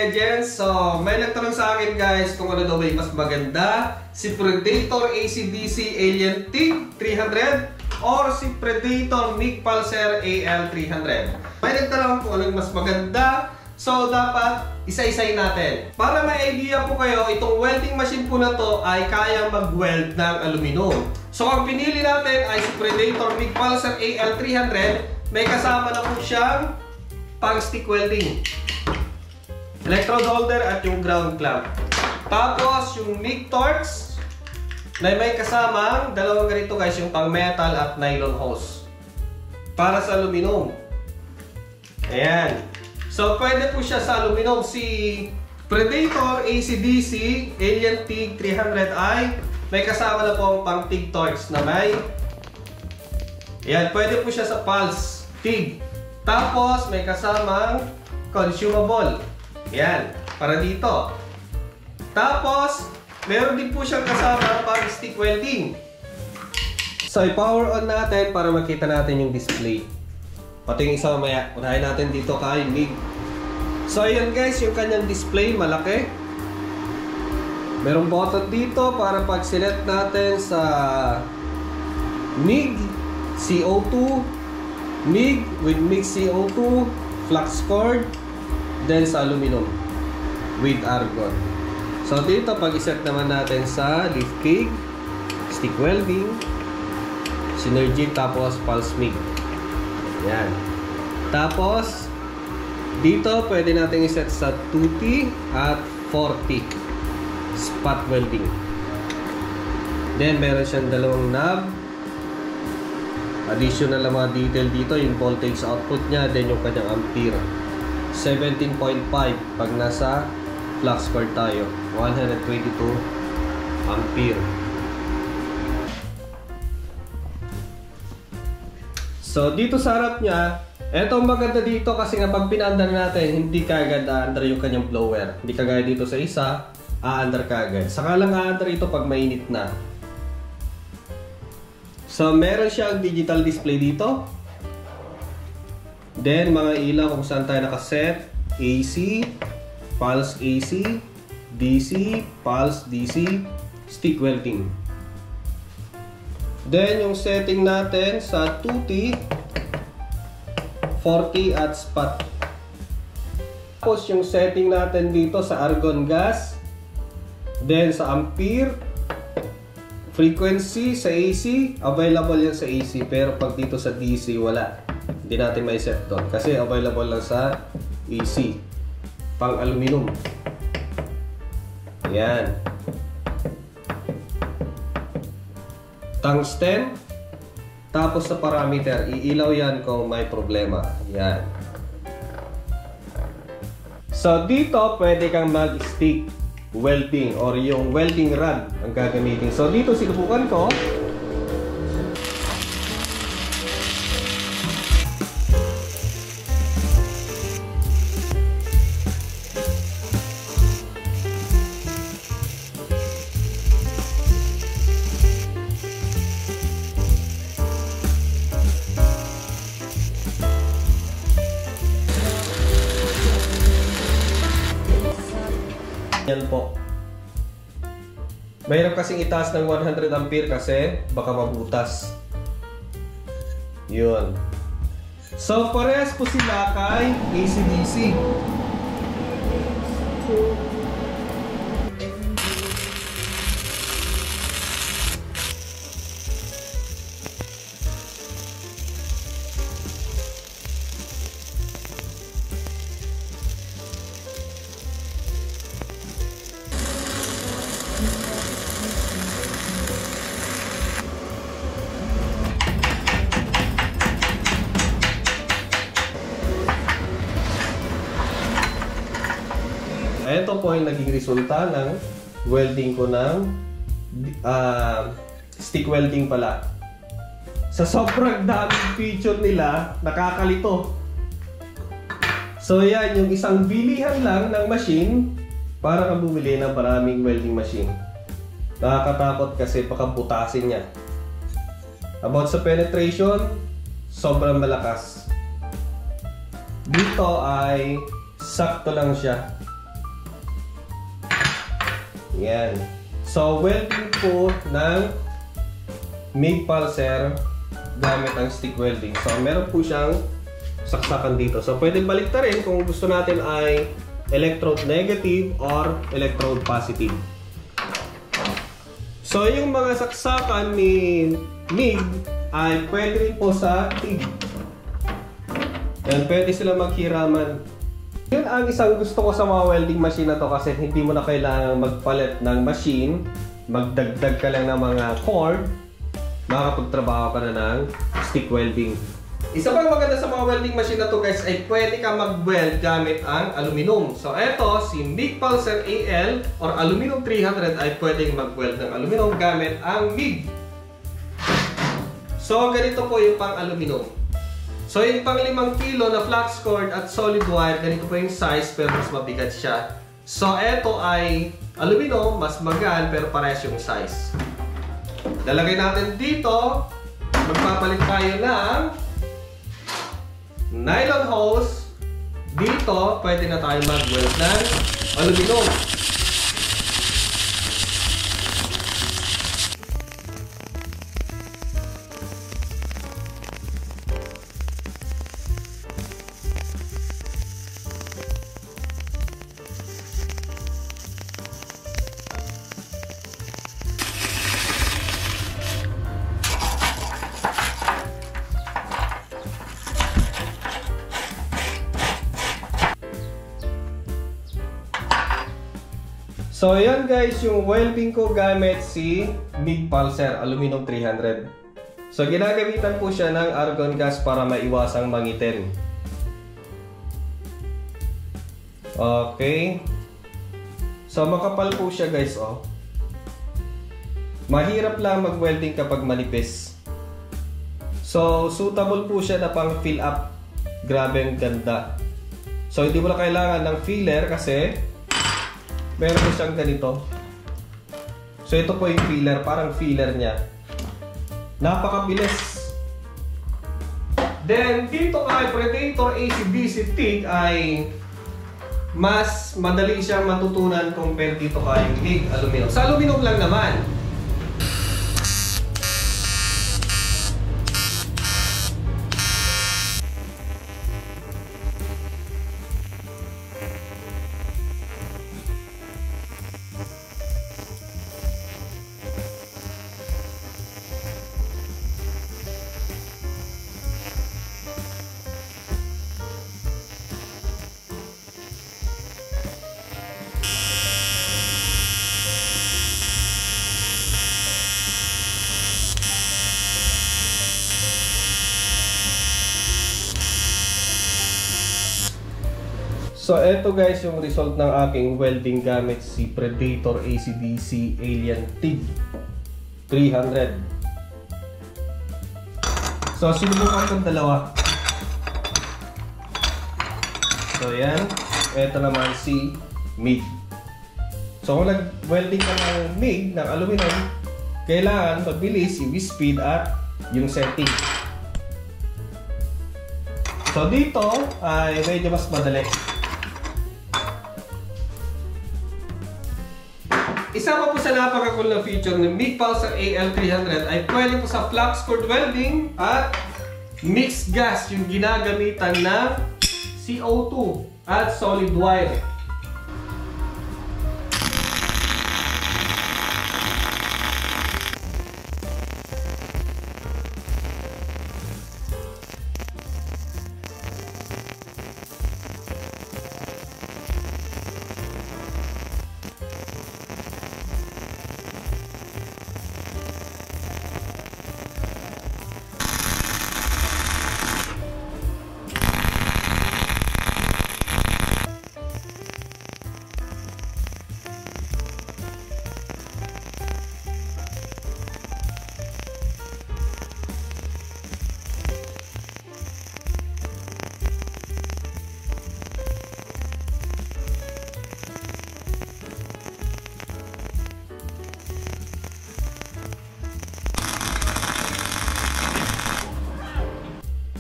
Legends. So, may nagtanong sa akin guys kung ano daw ba mas maganda, si Predator AC/DC Alien TIG 300 or si Predator MiG Pulsar AL300. May nagtanong kung ano mas maganda. So, dapat isa-isayin natin. Para may idea po kayo, itong welding machine po na to ay kayang mag-weld ng aluminum. So, ang pinili natin ay si Predator MiG Pulsar AL300. May kasama na po siyang pang stick welding, electrode holder at yung ground clamp. Tapos yung MiG Torx na may kasamang dalawang ganito guys, yung pang metal at nylon hose para sa aluminum. Ayan. So pwede po siya sa aluminum. Si Predator AC/DC Alien TIG 300 ay may kasama na po ang pang TIG Torx na may, ayan, pwede po siya sa pulse TIG. Tapos may kasamang consumable. Yan, para dito. Tapos meron din po siyang kasama pang stick welding. So i-power on natin para makita natin yung display. Pati yung isa mamaya. Unahin natin dito kay MiG. So ayan guys, yung kanyang display malaki. Merong button dito para pag select natin sa MiG CO2, MiG with MiG CO2, flux cord, then sa aluminum with argon. So dito pag iset naman natin sa lift keg, stick welding, synergy, tapos pulse MiG. Yan. Tapos dito pwede natin iset sa 2T at 4T spot welding. Then meron siyang dalawang knob. Additional na mga detail dito, yung voltage output niya, then yung kanyang ampere. 17.5 pag nasa flux cord tayo, 122 ampere. So dito sa harap niya, eto maganda dito kasi nga pag pinaandar natin, hindi kagad aandar yung kanyang blower. Hindi kagaya dito sa isa, aandar kagad. Saka lang aandar ito pag mainit na. So, meron siyang digital display dito. Then, mga ilaw kung saan tayo nakaset. AC, pulse AC, DC, pulse DC, stick welding. Then, yung setting natin sa 2T, 4T at spot. Tapos, yung setting natin dito sa argon gas. Then, sa ampere. Frequency sa AC, available yan sa AC, pero pag dito sa DC, wala. Hindi natin may set doon kasi available lang sa AC. Pang aluminum. Ayan. Tungsten. Tapos sa parameter, iilaw yan kung may problema. Ayan. So dito, pwede kang mag-stick welding or yung welding rod ang gagamitin. So dito sinubukan ko. Yan po. Mahirap kasing itaas ng 100 ampere kasi baka mabutas. Yun. So, parehas po sila kay AC/DC. Ito po yung naging resulta ng welding ko ng stick welding pala. Sa sobrang daming feature nila, nakakalito. So yan, yung isang bilihan lang ng machine para kang bumili ng maraming welding machine. Nakakatakot kasi pakabutasin niya. About sa penetration, sobrang malakas. Dito ay sakto lang siya. Yan. So, welding po ng MIG pulser gamit ang stick welding. So, meron po siyang saksakan dito. So, pwede baliktarin kung gusto natin ay electrode negative or electrode positive. So, yung mga saksakan ni MIG ay pwede rin po sa TIG. Yan, pwede sila maghiraman. Yun ang isang gusto ko sa mga welding machine na to kasi hindi mo na kailangan magpalit ng machine, magdagdag ka lang ng mga cord, makakapagtrabaho ka na ng stick welding. Isa pang maganda sa mga welding machine na to guys ay pwede ka mag-weld gamit ang aluminum. So eto, si MIG Pulser AL or Aluminum 300 ay pwedeng mag-weld ng aluminum gamit ang MIG. So ganito po yung pang aluminum. So yung pang 5 kilo na flux cord at solid wire, ganito po yung size pero mas mabigat siya. So eto ay aluminum, mas magaan pero parehas yung size. Lalagay natin dito, magpapalit tayo ng nylon hose. Dito, pwede na tayo mag-weld ng aluminum. So yan guys, yung welding ko gamit si MIG Pulser Aluminum 300. So ginagamitan po siya ng argon gas para maiwasang mangitin. Okay. So makapal po siya guys, oh. Mahirap lang mag-welding kapag manipis. So suitable po siya na pang fill up. Grabe ang ganda. So hindi mo na kailangan ng filler kasi meron po siyang ganito. So ito po yung filler, parang filler niya. Napakabilis. Then dito kay Predator AC/DC TIG ay mas madali siyang matutunan compare dito kay MIG aluminum. Sa aluminum lang naman. So eto guys yung result ng aking welding gamit si Predator AC/DC Alien TIG 300. So sinubukan kong dalawa. So yan, eto naman si MIG. So kung nag-welding ka ng MIG, ng aluminum, kailangan mabilis yung speed at yung setting. So dito ay medyo mas madali. Isa pa po sa napaka-cool na feature ng MIG Pulser AL300 ay pwede po sa flux cord welding at mixed gas yung ginagamitan ng CO2 at solid wire.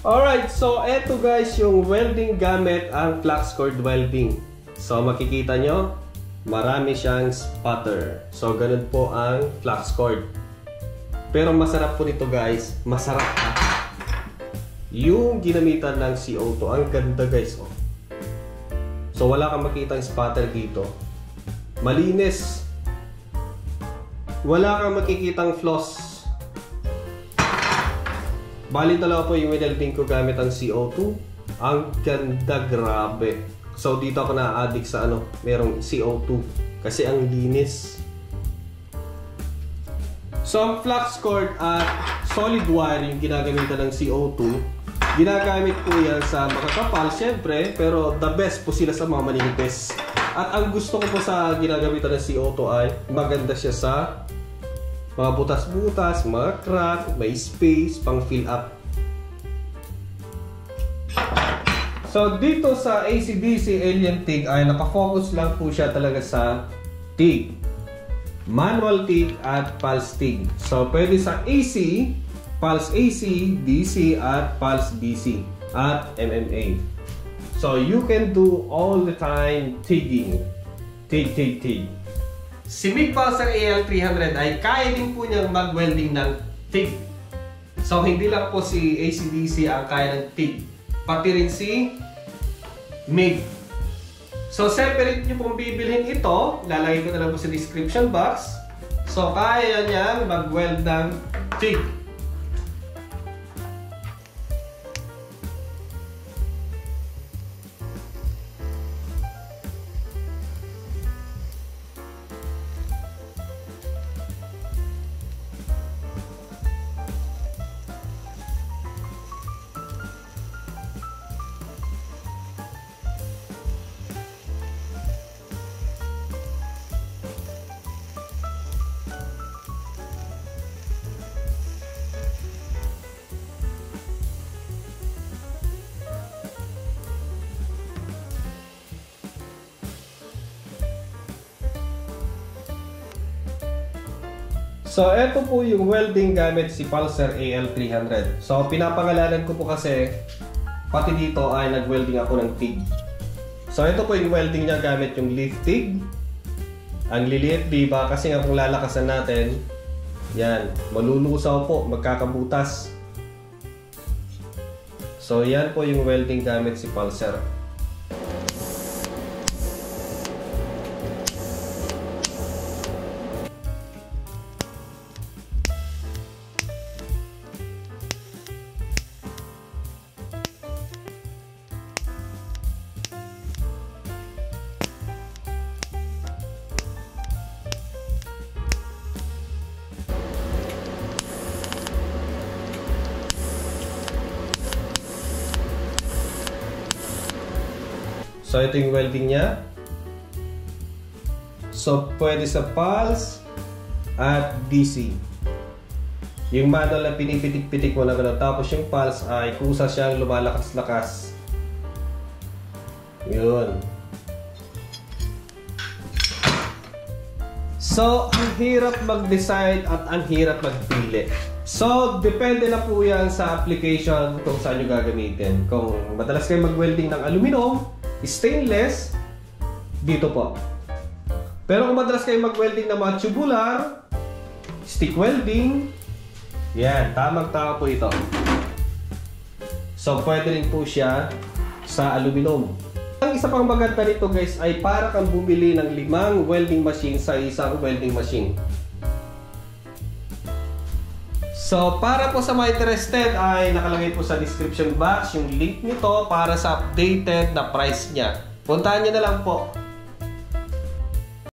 Alright, so eto guys yung welding gamit ang flux cord welding. So makikita nyo, marami siyang spatter. So, ganun po ang flux cord. Pero masarap po nito guys. Masarap ha. Yung ginamitan ng CO2. Ang ganda guys. Oh. So, wala kang makitang spatter dito. Malinis. Wala kang makikitang floss. Bali talaga po yung winelding ko gamit ang CO2. Ang ganda, grabe. So dito ako na-addict sa merong CO2 kasi ang linis. So ang flux cord at solid wire yung ginagamitan ng CO2. Ginagamit ko yan sa makakapal syempre, pero the best po sila sa mga maninipis. At ang gusto ko po sa ginagamitan ng CO2 ay maganda siya sa mga butas-butas, mga crack, may space pang fill up. So dito sa AC/DC Alien TIG ay nakafocus lang po siya talaga sa TIG, manual TIG at pulse TIG. So pwede sa AC, pulse AC, DC at pulse DC at MMA. So you can do all the time TIGging. TIG. Si MIG Pulsar AL300 ay kaya din po niyang mag-welding ng TIG. So hindi lang po si AC/DC ang kaya ng TIG, pati rin si MIG. So separate nyo pong bibilhin ito. Lalagay ko na lang po sa description box. So kaya niyang mag-weld ng TIG. So, ito po yung welding gamit si Pulsar AL300. So, pinapangalanan ko po kasi pati dito ay nag-welding ako ng TIG. So, ito po yung welding niya gamit yung leaf TIG. Ang liliit, diba? Kasi nga kung lalakasan natin, yan, malulusaw po, magkakabutas. So, yan po yung welding gamit si Pulsar. So, ito yung welding niya. So, pwede sa pulse at DC. Yung manual na pinipitik-pitik mo na gano'n. Tapos yung pulse ay kusa siyang lumalakas-lakas. Yun. So, ang hirap mag-decide at ang hirap magpili. So, depende na po yan sa application kung saan nyo gagamitin. Kung madalas kayo mag-welding ng aluminum, stainless, dito po. Pero kung madalas kayo mag-welding ng mga tubular, stick welding, yan, tamang-tama po ito. So, pwede rin po siya sa aluminum. Ang isa pang maganda nito guys ay para kang bumili ng 5 welding machine sa isang welding machine. So, para po sa mga interested ay nakalagay po sa description box yung link nito para sa updated na price niya. Puntahan niyo na lang po.